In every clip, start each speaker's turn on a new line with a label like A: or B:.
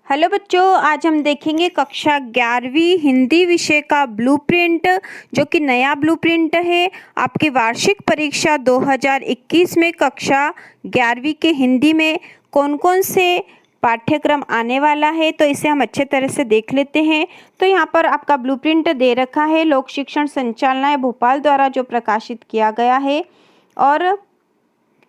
A: Hello बच्चों, आज हम देखेंगे कक्षा 11वीं हिंदी विषय का ब्लूप्रिंट, जो कि नया ब्लूप्रिंट है आपकी वार्षिक परीक्षा 2021 में। कक्षा 11वीं के हिंदी में कौन कौन से पाठ्यक्रम आने वाला है, तो इसे हम अच्छे तरह से देख लेते हैं। तो यहाँ पर आपका ब्लूप्रिंट दे रखा है, लोक शिक्षण संचालनालय भोपाल द्वारा जो प्रकाशित किया गया है, और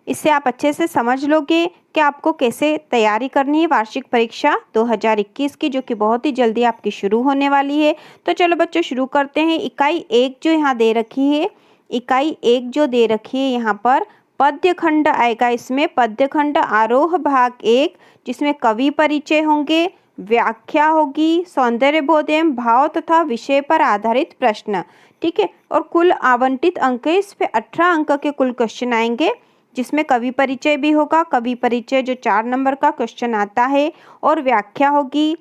A: इससे आप अच्छे से समझ लोगे कि आपको कैसे तैयारी करनी है वार्षिक परीक्षा 2021 की, जो कि बहुत ही जल्दी आपकी शुरू होने वाली है। तो चलो बच्चों शुरू करते हैं। इकाई 1 जो यहाँ दे रखी है, इकाई 1 जो दे रखी है यहाँ पर पद्य खंड आएगा। इसमें पद्य खंड आरोह भाग 1, जिसमें कवि परिचय होंगे, व्याख्या होगी, सौंदर्य बोध एवं भाव तथा विषय पर आधारित प्रश्न। ठीक है, और कुल आवंटित अंक है, इस पे 18 अंक के कुल क्वेश्चन आएंगे, जिसमें कवि परिचय भी होगा। कवि परिचय जो 4 नंबर का क्वेश्चन आता है, और व्याख्या होगी।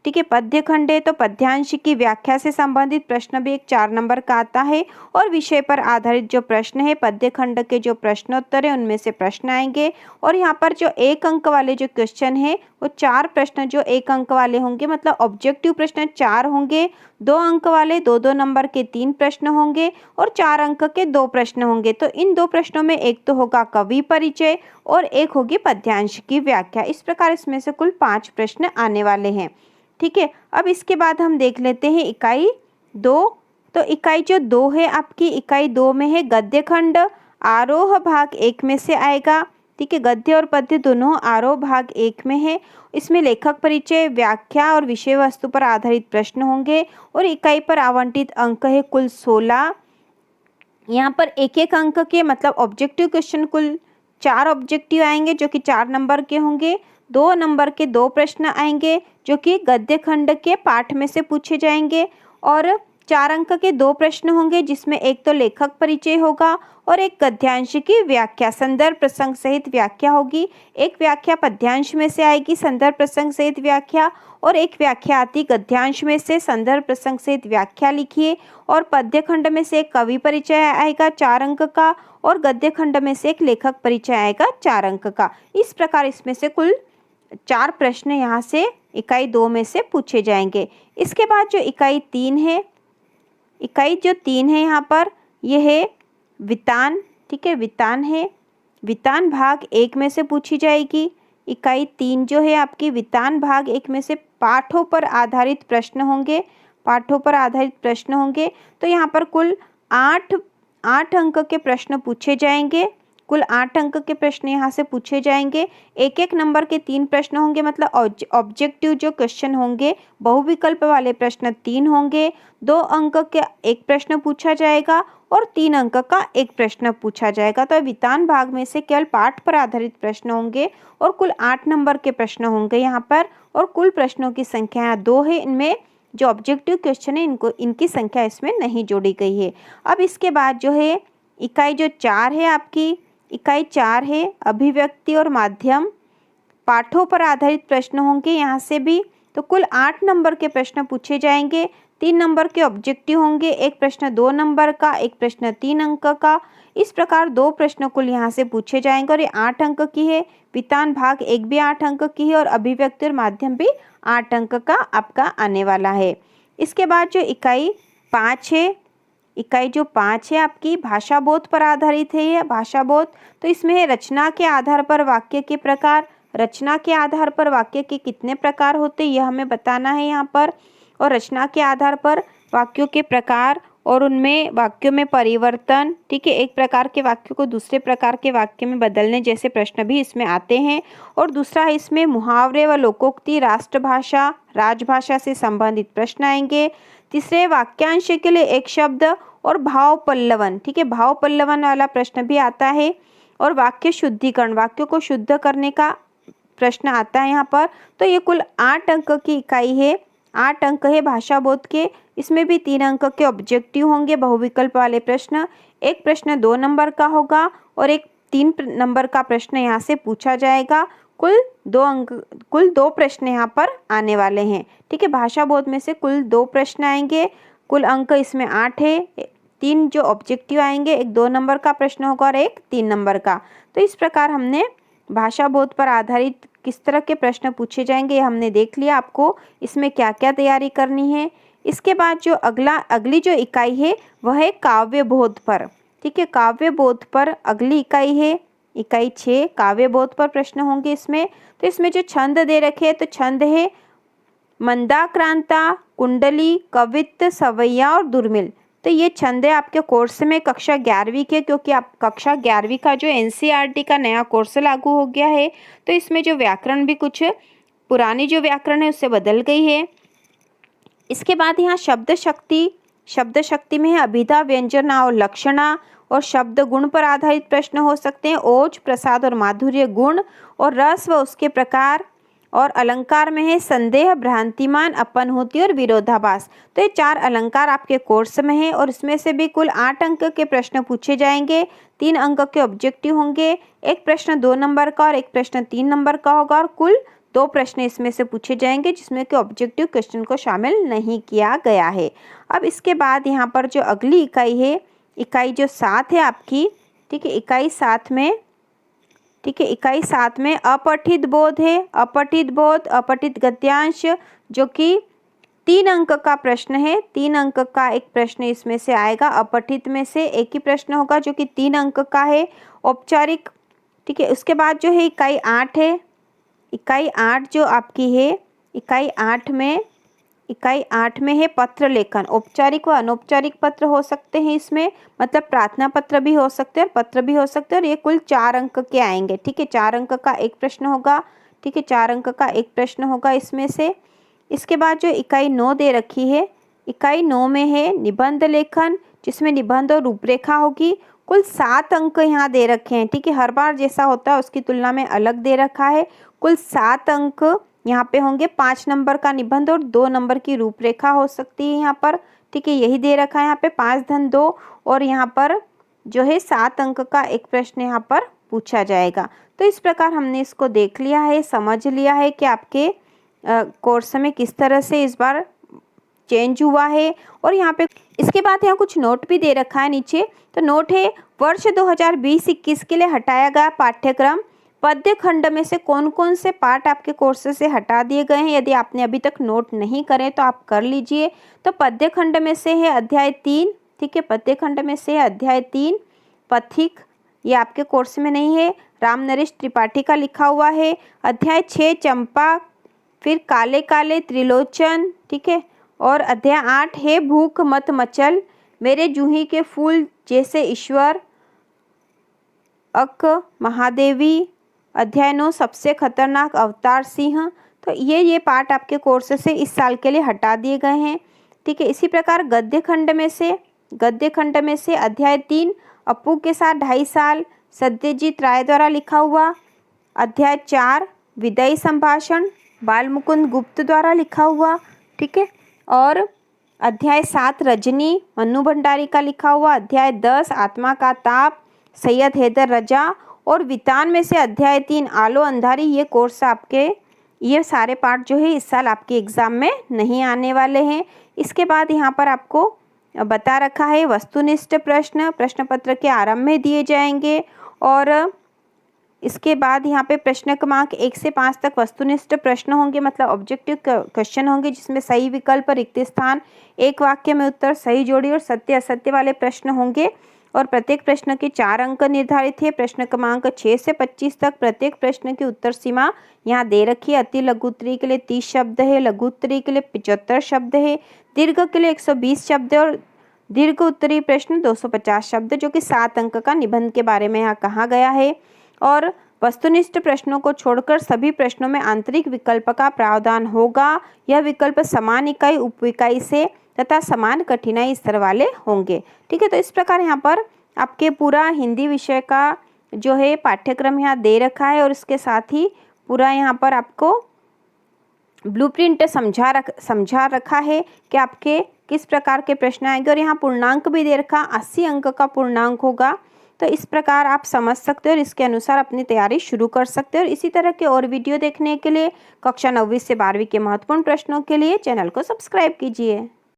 A: ठीक है, पद्य खंड है तो पद्यांश की व्याख्या से संबंधित प्रश्न भी एक 4 नंबर का आता है, और विषय पर आधारित जो प्रश्न है, पद्य खंड के जो प्रश्नोत्तर है उनमें से प्रश्न आएंगे। और यहाँ पर जो 1 अंक वाले जो क्वेश्चन है, वो 4 प्रश्न जो 1 अंक वाले होंगे, मतलब ऑब्जेक्टिव प्रश्न 4 होंगे। 2 अंक वाले 2-2 नंबर के 3 प्रश्न होंगे, और 4 अंक के 2 प्रश्न होंगे। तो इन 2 प्रश्नों में एक तो होगा कवि परिचय और एक होगी पद्यांश की व्याख्या। इस प्रकार इसमें से कुल 5 प्रश्न आने वाले हैं। ठीक है, अब इसके बाद हम देख लेते हैं इकाई 2। तो इकाई जो 2 है आपकी, इकाई 2 में है गद्य खंड, आरोह भाग 1 में से आएगा। ठीक है, गद्य और पद्य दोनों आरोह भाग 1 में है। इसमें लेखक परिचय, व्याख्या और विषय वस्तु पर आधारित प्रश्न होंगे, और इकाई पर आवंटित अंक है कुल 16। यहाँ पर एक एक अंक के, मतलब ऑब्जेक्टिव क्वेश्चन कुल 4 ऑब्जेक्टिव आएंगे, जो कि 4 नंबर के होंगे। 2 नंबर के 2 प्रश्न आएंगे, जो कि गद्य खंड के पाठ में से पूछे जाएंगे, और 4 अंक के 2 प्रश्न होंगे, जिसमें एक तो लेखक परिचय होगा और एक गद्यांश की व्याख्या, संदर्भ प्रसंग सहित व्याख्या होगी। एक व्याख्या पद्यांश में से आएगी, संदर्भ प्रसंग सहित व्याख्या, और एक व्याख्या आती गद्यांश में से, संदर्भ प्रसंग सहित व्याख्या लिखिए। और पद्य खंड में से एक कवि परिचय आएगा 4 अंक का, और गद्य खंड में से एक लेखक परिचय आएगा 4 अंक का। इस प्रकार इसमें से कुल 4 प्रश्न यहाँ से इकाई 2 में से पूछे जाएंगे। इसके बाद जो इकाई 3 है, इकाई जो 3 है यहाँ पर, यह है वितान। ठीक है, वितान है, वितान भाग 1 में से पूछी जाएगी। इकाई 3 जो है आपकी, वितान भाग 1 में से पाठों पर आधारित प्रश्न होंगे, पाठों पर आधारित प्रश्न होंगे। तो यहाँ पर कुल 8 अंक के प्रश्न पूछे जाएंगे, कुल 8 अंक के प्रश्न यहाँ से पूछे जाएंगे। एक एक नंबर के 3 प्रश्न होंगे, मतलब ऑब्जेक्टिव जो क्वेश्चन होंगे, बहुविकल्प वाले प्रश्न 3 होंगे। 2 अंक के 1 प्रश्न पूछा जाएगा, और 3 अंक का 1 प्रश्न पूछा जाएगा। तो वितान भाग में से केवल पाठ पर आधारित प्रश्न होंगे, और कुल 8 नंबर के प्रश्न होंगे यहाँ पर, और कुल प्रश्नों की संख्या यहाँ 2 है। इनमें जो ऑब्जेक्टिव क्वेश्चन है, इनकी संख्या इसमें नहीं जोड़ी गई है। अब इसके बाद जो है इकाई जो 4 है आपकी, इकाई 4 है अभिव्यक्ति और माध्यम, पाठों पर आधारित प्रश्न होंगे यहाँ से भी। तो कुल 8 नंबर के प्रश्न पूछे जाएंगे, 3 नंबर के ऑब्जेक्टिव होंगे, एक प्रश्न 2 नंबर का, एक प्रश्न 3 अंक का। इस प्रकार 2 प्रश्न कुल यहाँ से पूछे जाएंगे, और ये 8 अंक की है। वितान भाग 1 भी 8 अंक की है, और अभिव्यक्ति और माध्यम भी 8 अंक का आपका आने वाला है। इसके बाद जो इकाई 5 है, इकाई जो 5 है आपकी भाषा बोध पर आधारित है। यह भाषा बोध, तो इसमें है रचना के आधार पर वाक्य के प्रकार। रचना के आधार पर वाक्य के कितने प्रकार होते हैं, यह हमें बताना है यहाँ पर। और रचना के आधार पर वाक्यों के प्रकार, और उनमें वाक्यों में परिवर्तन। ठीक है, एक प्रकार के वाक्य को दूसरे प्रकार के वाक्य में बदलने जैसे प्रश्न भी इसमें आते हैं। और दूसरा है इसमें मुहावरे व लोकोक्ति, राष्ट्रभाषा, राजभाषा से संबंधित प्रश्न आएंगे। तीसरे वाक्यांश के लिए एक शब्द और भाव पल्लवन। ठीक है, भाव पल्लवन वाला प्रश्न भी आता है। और वाक्य शुद्धिकरण, वाक्यों को शुद्ध करने का प्रश्न आता है यहाँ पर। तो ये कुल 8 अंक की इकाई है, 8 अंक है भाषा बोध के। इसमें भी 3 अंक के ऑब्जेक्टिव होंगे, बहुविकल्प वाले प्रश्न। एक प्रश्न 2 नंबर का होगा, और एक 3 नंबर का प्रश्न यहाँ से पूछा जाएगा। कुल 2 प्रश्न यहाँ पर आने वाले हैं। ठीक है, भाषा बोध में से कुल 2 प्रश्न आएंगे। कुल अंक इसमें 8 है, 3 जो ऑब्जेक्टिव आएंगे, एक 2 नंबर का प्रश्न होगा और एक 3 नंबर का। तो इस प्रकार हमने भाषा बोध पर आधारित किस तरह के प्रश्न पूछे जाएंगे ये हमने देख लिया, आपको इसमें क्या क्या तैयारी करनी है। इसके बाद जो अगली जो इकाई है वह है काव्य बोध पर। ठीक है, काव्य बोध पर अगली इकाई है, इकाई 6 काव्य बोध पर प्रश्न होंगे इसमें। तो इसमें जो छंद दे रखे हैं तो छंद है मंदाक्रांता, कुंडली, कवित्त, सवैया और दुर्मिल। तो ये छंद है आपके कोर्स में कक्षा 11वीं के, क्योंकि आप कक्षा 11वीं का जो एनसीईआरटी का नया कोर्स लागू हो गया है तो इसमें जो व्याकरण भी कुछ पुरानी जो व्याकरण है उससे बदल गई है। इसके बाद यहाँ शब्द शक्ति में है अभिधा, व्यंजना और लक्षणा और शब्द गुण पर आधारित प्रश्न हो सकते हैं। ओज, प्रसाद और माधुर्य गुण और रस व उसके प्रकार। और अलंकार में है संदेह, भ्रांतिमान, अपनहोती और विरोधाभास। तो ये 4 अलंकार आपके कोर्स में है और इसमें से भी कुल 8 अंक के प्रश्न पूछे जाएंगे। 3 अंक के ऑब्जेक्टिव होंगे, एक प्रश्न 2 नंबर का और एक प्रश्न 3 नंबर का होगा और कुल 2 प्रश्न इसमें से पूछे जाएंगे जिसमें कि ऑब्जेक्टिव क्वेश्चन को शामिल नहीं किया गया है। अब इसके बाद यहाँ पर जो अगली इकाई है, इकाई जो 7 है आपकी, ठीक है, इकाई 7 में, ठीक है, इकाई 7 में अपठित बोध है, अपठित बोध, अपठित गद्यांश, जो कि 3 अंक का प्रश्न है। 3 अंक का एक प्रश्न इसमें से आएगा। अपठित में से एक ही प्रश्न होगा जो कि 3 अंक का है, औपचारिक। ठीक है, उसके बाद जो है इकाई 8 है, इकाई 8 जो आपकी है, इकाई 8 में है पत्र लेखन। औपचारिक व अनौपचारिक पत्र हो सकते हैं इसमें, मतलब प्रार्थना पत्र भी हो सकते हैं और पत्र भी हो सकते हैं और ये कुल 4 अंक के आएंगे। ठीक है, 4 अंक का एक प्रश्न होगा। ठीक है, 4 अंक का एक प्रश्न होगा इसमें से। इसके बाद जो इकाई 9 दे रखी है, इकाई 9 में है निबंध लेखन, जिसमें निबंध और रूपरेखा होगी। कुल 7 अंक यहाँ दे रखे हैं। ठीक है, हर बार जैसा होता है उसकी तुलना में अलग दे रखा है। कुल 7 अंक यहाँ पे होंगे, 5 नंबर का निबंध और 2 नंबर की रूपरेखा हो सकती है यहाँ पर। ठीक है, यही दे रखा है यहाँ पे 5-2 और यहाँ पर जो है 7 अंक का एक प्रश्न यहाँ पर पूछा जाएगा। तो इस प्रकार हमने इसको देख लिया है, समझ लिया है कि आपके कोर्स में किस तरह से इस बार चेंज हुआ है। और यहाँ पे इसके बाद यहाँ कुछ नोट भी दे रखा है नीचे। तो नोट है वर्ष 2020-21 के लिए हटाया गया पाठ्यक्रम, पद्य खंड में से कौन कौन से पाठ आपके कोर्स से हटा दिए गए हैं। यदि आपने अभी तक नोट नहीं करे तो आप कर लीजिए। तो पद्य खंड में से है अध्याय 3, ठीक है, पद्य खंड में से है अध्याय 3 पथिक, ये आपके कोर्स में नहीं है, राम नरेश त्रिपाठी का लिखा हुआ है। अध्याय 6 चंपा, फिर काले काले त्रिलोचन, ठीक है, और अध्याय 8 है भूख मत मचल, मेरे जूही के फूल जैसे ईश्वर, अक महादेवी। अध्याय 9 सबसे खतरनाक अवतार सिंह। तो ये पाठ आपके कोर्स से इस साल के लिए हटा दिए गए हैं। ठीक है, इसी प्रकार गद्य खंड में से अध्याय 3 अपू के साथ 2.5 साल, सत्यजीत राय द्वारा लिखा हुआ। अध्याय 4 विदाई संभाषण, बालमुकुंद गुप्त द्वारा लिखा हुआ। ठीक है, और अध्याय 7 रजनी, मन्नू भंडारी का लिखा हुआ। अध्याय 10 आत्मा का ताप, सैयद हैदर रजा। और वितान में से अध्याय 3 आलो अंधारी। ये कोर्स आपके, ये सारे पार्ट जो है इस साल आपके एग्ज़ाम में नहीं आने वाले हैं। इसके बाद यहाँ पर आपको बता रखा है वस्तुनिष्ठ प्रश्न पत्र के आरंभ में दिए जाएंगे। और इसके बाद यहाँ पे प्रश्न क्रमांक 1 से 5 तक वस्तुनिष्ठ प्रश्न होंगे, मतलब ऑब्जेक्टिव क्वेश्चन होंगे, जिसमें सही विकल्प, रिक्त स्थान, एक वाक्य में उत्तर, सही जोड़ी और सत्य असत्य वाले प्रश्न होंगे। और प्रत्येक प्रश्न के 4 अंक निर्धारित है। प्रश्न क्रमांक 6 से 25 तक प्रत्येक प्रश्न की उत्तर सीमा यहाँ दे रखी है। अति लघु उत्तरी के लिए 30 शब्द है, लघु उत्तरी के लिए 75 शब्द है, दीर्घ के लिए 120 शब्द है और दीर्घ उत्तरी प्रश्न 250 शब्द, जो कि 7 अंक का निबंध के बारे में यहाँ कहा गया है। और वस्तुनिष्ठ प्रश्नों को छोड़कर सभी प्रश्नों में आंतरिक विकल्प का प्रावधान होगा। यह विकल्प समान इकाई उपइकाई से तथा समान कठिनाई स्तर वाले होंगे। ठीक है, तो इस प्रकार यहाँ पर आपके पूरा हिंदी विषय का जो है पाठ्यक्रम यहाँ दे रखा है और इसके साथ ही पूरा यहाँ पर आपको ब्लूप्रिंट समझा रखा है कि आपके किस प्रकार के प्रश्न आएंगे। और यहाँ पूर्णांक भी दे रखा, 80 अंक का पूर्णांक होगा। तो इस प्रकार आप समझ सकते हो और इसके अनुसार अपनी तैयारी शुरू कर सकते हो। और इसी तरह के और वीडियो देखने के लिए कक्षा 9वीं से 12वीं के महत्वपूर्ण प्रश्नों के लिए चैनल को सब्सक्राइब कीजिए।